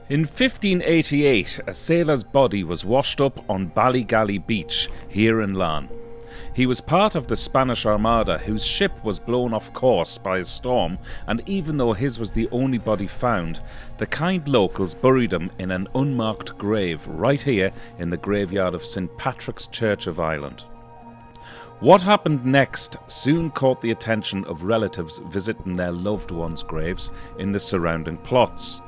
In 1588, a sailor's body was washed up on Ballygally Beach, here in Larne. He was part of the Spanish Armada, whose ship was blown off course by a storm, and even though his was the only body found, the kind locals buried him in an unmarked grave right here in the graveyard of St Patrick's Church of Ireland. What happened next soon caught the attention of relatives visiting their loved ones' graves in the surrounding plots.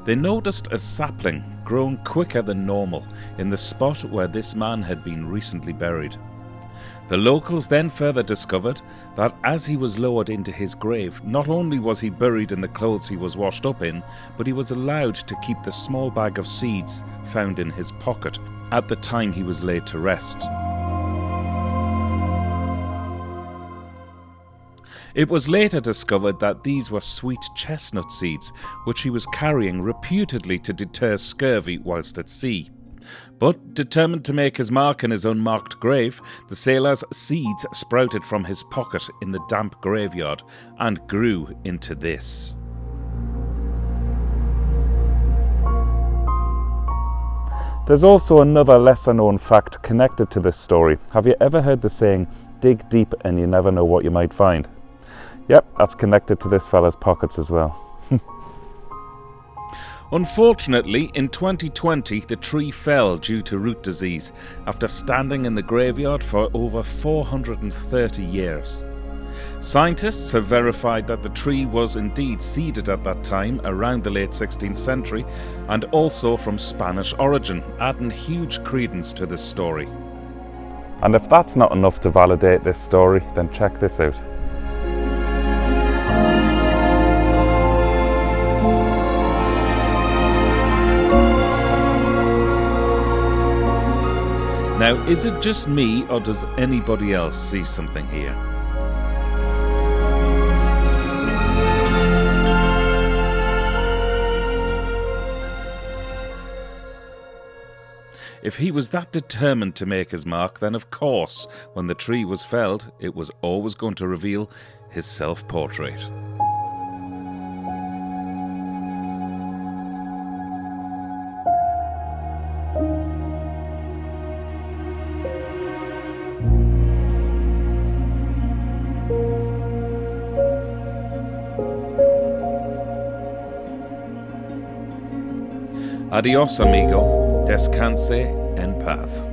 They noticed a sapling growing quicker than normal in the spot where this man had been recently buried. The locals then further discovered that as he was lowered into his grave, not only was he buried in the clothes he was washed up in, but he was allowed to keep the small bag of seeds found in his pocket at the time he was laid to rest. It was later discovered that these were sweet chestnut seeds, which he was carrying reputedly to deter scurvy whilst at sea. But, determined to make his mark in his unmarked grave, the sailor's seeds sprouted from his pocket in the damp graveyard and grew into this. There's also another lesser known fact connected to this story. Have you ever heard the saying, dig deep and you never know what you might find? Yep, that's connected to this fella's pockets as well. Unfortunately, in 2020, the tree fell due to root disease after standing in the graveyard for over 430 years. Scientists have verified that the tree was indeed seeded at that time around the late 16th century and also from Spanish origin, adding huge credence to this story. And if that's not enough to validate this story, then check this out. Now, is it just me, or does anybody else see something here? If he was that determined to make his mark, then of course, when the tree was felled, it was always going to reveal his self-portrait. Adios, amigo. Descanse en paz.